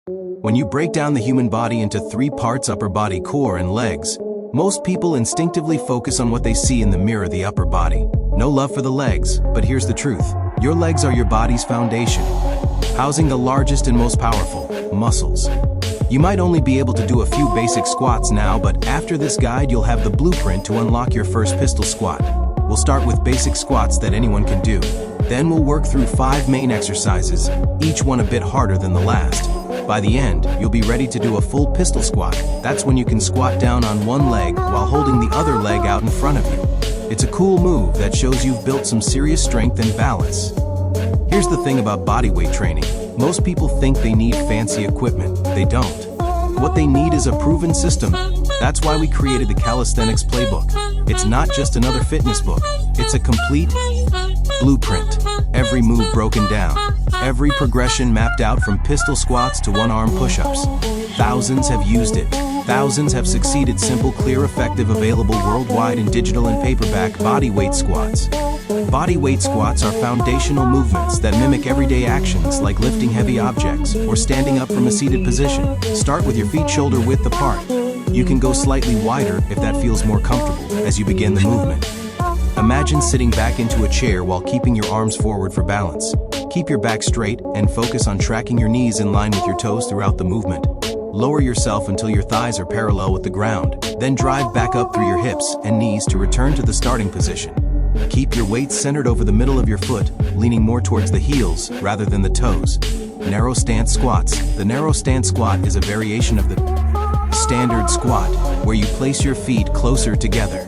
When you break down the human body into three parts: upper body, core, and legs, most people instinctively focus on what they see in the mirror: the upper body. No love for the legs, but here's the truth. Your legs are your body's foundation, housing the largest and most powerful muscles. You might only be able to do a few basic squats now, but after this guide you'll have the blueprint to unlock your first pistol squat. We'll start with basic squats that anyone can do. Then we'll work through 5 main exercises, each one a bit harder than the last. By the end, you'll be ready to do a full pistol squat. That's when you can squat down on one leg while holding the other leg out in front of you. It's a cool move that shows you've built some serious strength and balance. Here's the thing about bodyweight training. Most people think they need fancy equipment. They don't. What they need is a proven system. That's why we created the Calisthenics Playbook. It's not just another fitness book. It's a complete blueprint. Every move broken down. Every progression mapped out, from pistol squats to one-arm push-ups. Thousands have used it. Thousands have succeeded. Simple, clear, effective, available worldwide in digital and paperback. Bodyweight squats. Bodyweight squats are foundational movements that mimic everyday actions like lifting heavy objects or standing up from a seated position. Start with your feet shoulder width apart. You can go slightly wider if that feels more comfortable as you begin the movement. Imagine sitting back into a chair while keeping your arms forward for balance. Keep your back straight and focus on tracking your knees in line with your toes throughout the movement. Lower yourself until your thighs are parallel with the ground, then drive back up through your hips and knees to return to the starting position. Keep your weight centered over the middle of your foot, leaning more towards the heels rather than the toes. Narrow stance squats. The narrow stance squat is a variation of the standard squat, where you place your feet closer together.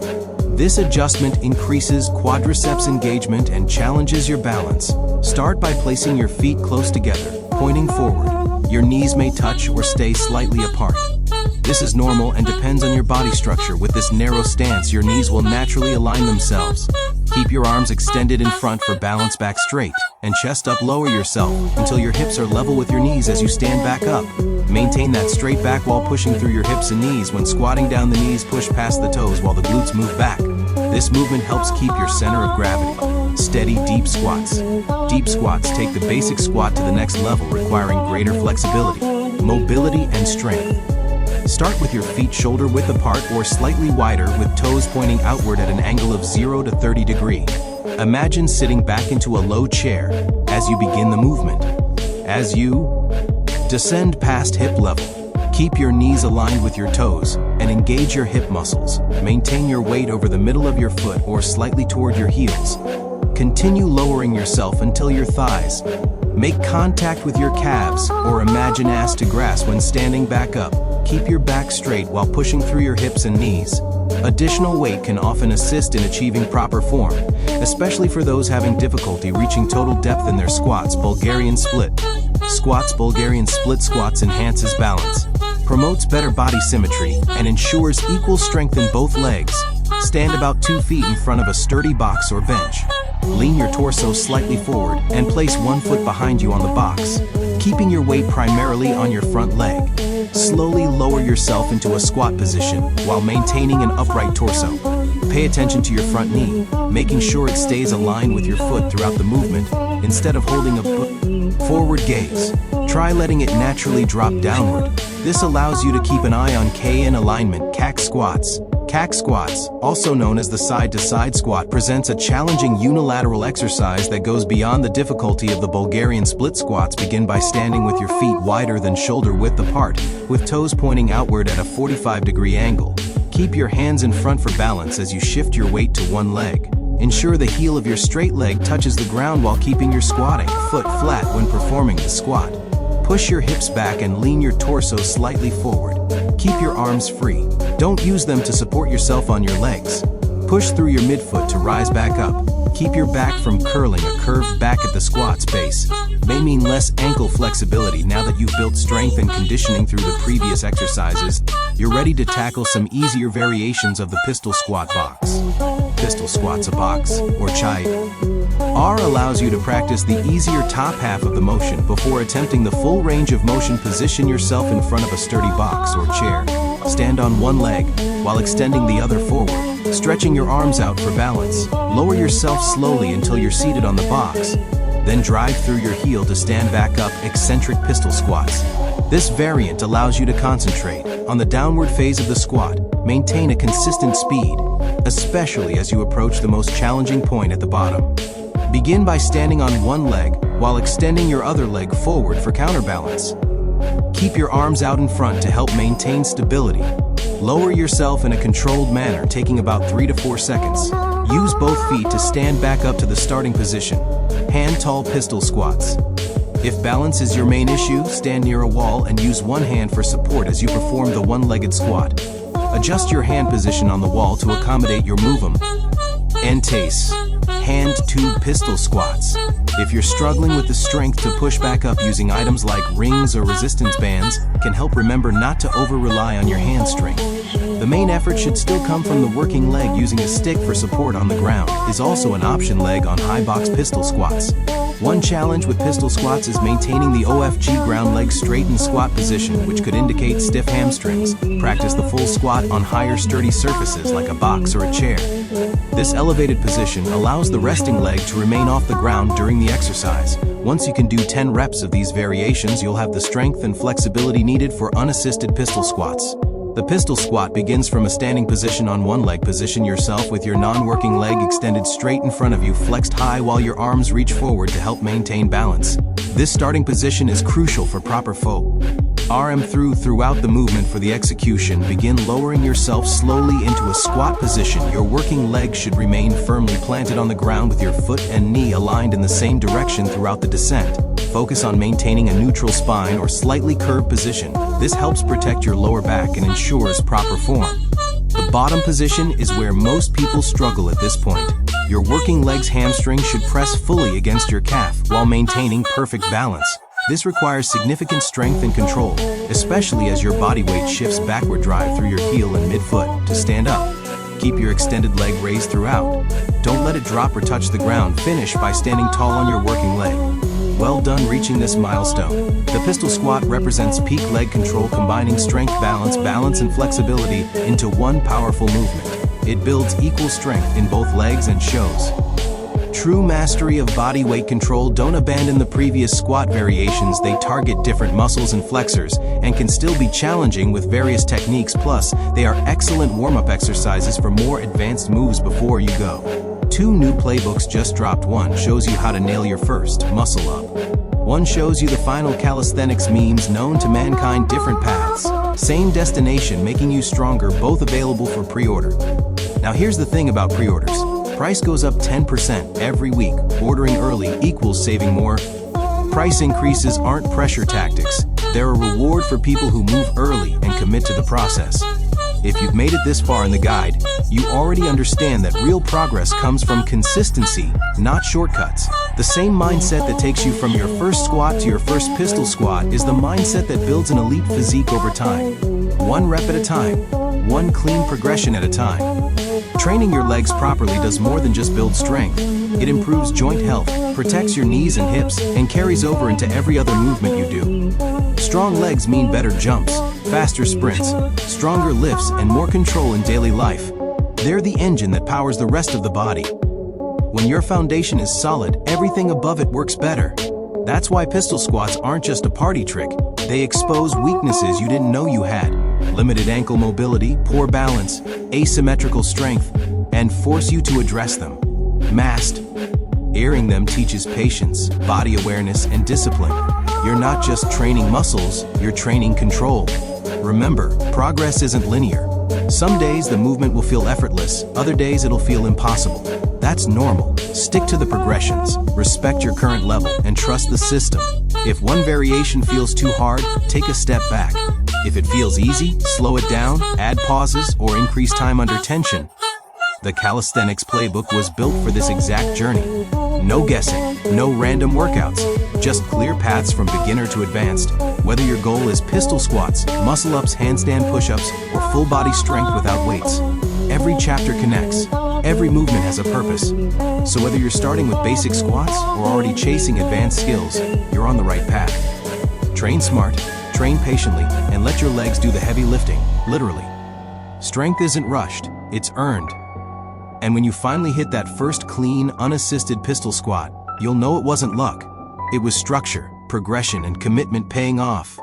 This adjustment increases quadriceps engagement and challenges your balance. Start by placing your feet close together, pointing forward. Your knees may touch or stay slightly apart. This is normal and depends on your body structure. With this narrow stance, your knees will naturally align themselves. Keep your arms extended in front for balance. Back straight and chest up. Lower yourself until your hips are level with your knees as you stand back up. Maintain that straight back while pushing through your hips and knees. When squatting down, the knees push past the toes while the glutes move back. This movement helps keep your center of gravity. Steady deep squats. Deep squats take the basic squat to the next level, requiring greater flexibility, mobility, and strength. Start with your feet shoulder width apart or slightly wider, with toes pointing outward at an angle of 0 to 30 degrees. Imagine sitting back into a low chair as you begin the movement. As you descend past hip level, keep your knees aligned with your toes and engage your hip muscles. Maintain your weight over the middle of your foot or slightly toward your heels. Continue lowering yourself until your thighs make contact with your calves, or imagine ass to grass when standing back up. Keep your back straight while pushing through your hips and knees. Additional weight can often assist in achieving proper form, especially for those having difficulty reaching total depth in their squats. Bulgarian split squats. Bulgarian split squats enhances balance, promotes better body symmetry, and ensures equal strength in both legs. Stand about 2 feet in front of a sturdy box or bench. Lean your torso slightly forward and place 1 foot behind you on the box, keeping your weight primarily on your front leg. Slowly lower yourself into a squat position while maintaining an upright torso. Pay attention to your front knee, making sure it stays aligned with your foot throughout the movement instead of holding a forward gaze. Try letting it naturally drop downward. This allows you to keep an eye on K in alignment. CAC squats. CAC squats, also known as the side-to-side squat, presents a challenging unilateral exercise that goes beyond the difficulty of the Bulgarian split squats. Begin by standing with your feet wider than shoulder width apart, with toes pointing outward at a 45-degree angle. Keep your hands in front for balance as you shift your weight to one leg. Ensure the heel of your straight leg touches the ground while keeping your squatting foot flat when performing the squat. Push your hips back and lean your torso slightly forward. Keep your arms free. Don't use them to support yourself on your legs. Push through your midfoot to rise back up. Keep your back from curling. A curved back at the squat's base may mean less ankle flexibility. Now that you've built strength and conditioning through the previous exercises, you're ready to tackle some easier variations of the pistol squat box. Pistol squats, a box, or chai R allows you to practice the easier top half of the motion before attempting the full range of motion. Position yourself in front of a sturdy box or chair. Stand on one leg while extending the other forward, stretching your arms out for balance. Lower yourself slowly until you're seated on the box. Then drive through your heel to stand back up. Eccentric pistol squats. This variant allows you to concentrate on the downward phase of the squat, maintain a consistent speed, especially as you approach the most challenging point at the bottom. Begin by standing on one leg while extending your other leg forward for counterbalance. Keep your arms out in front to help maintain stability. Lower yourself in a controlled manner, taking about 3 to 4 seconds. Use both feet to stand back up to the starting position. Hand-tall pistol squats. If balance is your main issue, stand near a wall and use one hand for support as you perform the one-legged squat. Adjust your hand position on the wall to accommodate your movement. Entace. Hand-tube pistol squats. If you're struggling with the strength to push back up, using items like rings or resistance bands can help. Remember not to over-rely on your hand strength. The main effort should still come from the working leg. Using a stick for support on the ground is also an option. Leg on high box pistol squats. One challenge with pistol squats is maintaining the OFG ground leg straight in squat position, which could indicate stiff hamstrings. Practice the full squat on higher sturdy surfaces like a box or a chair. This elevated position allows the resting leg to remain off the ground during the exercise. Once you can do 10 reps of these variations, you'll have the strength and flexibility needed for unassisted pistol squats. The pistol squat begins from a standing position on one leg. Position yourself with your non-working leg extended straight in front of you, flexed high while your arms reach forward to help maintain balance. This starting position is crucial for proper RM throughout the movement. For the execution, begin lowering yourself slowly into a squat position. Your working leg should remain firmly planted on the ground with your foot and knee aligned in the same direction throughout the descent. Focus on maintaining a neutral spine or slightly curved position. This helps protect your lower back and ensures proper form. The bottom position is where most people struggle at this point. Your working leg's hamstring should press fully against your calf while maintaining perfect balance. This requires significant strength and control, especially as your body weight shifts backward. Drive through your heel and midfoot to stand up. Keep your extended leg raised throughout. Don't let it drop or touch the ground. Finish by standing tall on your working leg. Well done reaching this milestone. The pistol squat represents peak leg control, combining strength, balance and flexibility into one powerful movement. It builds equal strength in both legs and shows true mastery of body weight control. Don't abandon the previous squat variations. They target different muscles and flexors and can still be challenging with various techniques. Plus, they are excellent warm-up exercises for more advanced moves before you go. 2 new playbooks just dropped. One shows you how to nail your first muscle up. One shows you the final calisthenics memes known to mankind. Different paths, same destination, making you stronger. Both available for pre-order. Now here's the thing about pre-orders. Price goes up 10% every week. Ordering early equals saving more. Price increases aren't pressure tactics. They're a reward for people who move early and commit to the process. If you've made it this far in the guide, you already understand that real progress comes from consistency, not shortcuts. The same mindset that takes you from your first squat to your first pistol squat is the mindset that builds an elite physique over time. One rep at a time, one clean progression at a time. Training your legs properly does more than just build strength. It improves joint health, protects your knees and hips, and carries over into every other movement you do. Strong legs mean better jumps, faster sprints, stronger lifts, and more control in daily life. They're the engine that powers the rest of the body. When your foundation is solid, everything above it works better. That's why pistol squats aren't just a party trick. They expose weaknesses you didn't know you had. Limited ankle mobility, poor balance, asymmetrical strength, and force you to address them. Masked. Airing them teaches patience, body awareness, and discipline. You're not just training muscles, you're training control. Remember, progress isn't linear. Some days the movement will feel effortless, other days it'll feel impossible. That's normal. Stick to the progressions, respect your current level, and trust the system. If one variation feels too hard, take a step back. If it feels easy, slow it down, add pauses, or increase time under tension. The Calisthenics Playbook was built for this exact journey. No guessing, no random workouts, just clear paths from beginner to advanced. Whether your goal is pistol squats, muscle-ups, handstand push-ups, or full body strength without weights, every chapter connects. Every movement has a purpose. So whether you're starting with basic squats or already chasing advanced skills, you're on the right path. Train smart, train patiently, and let your legs do the heavy lifting, literally. Strength isn't rushed, it's earned. And when you finally hit that first clean, unassisted pistol squat, you'll know it wasn't luck. It was structure, progression, and commitment paying off.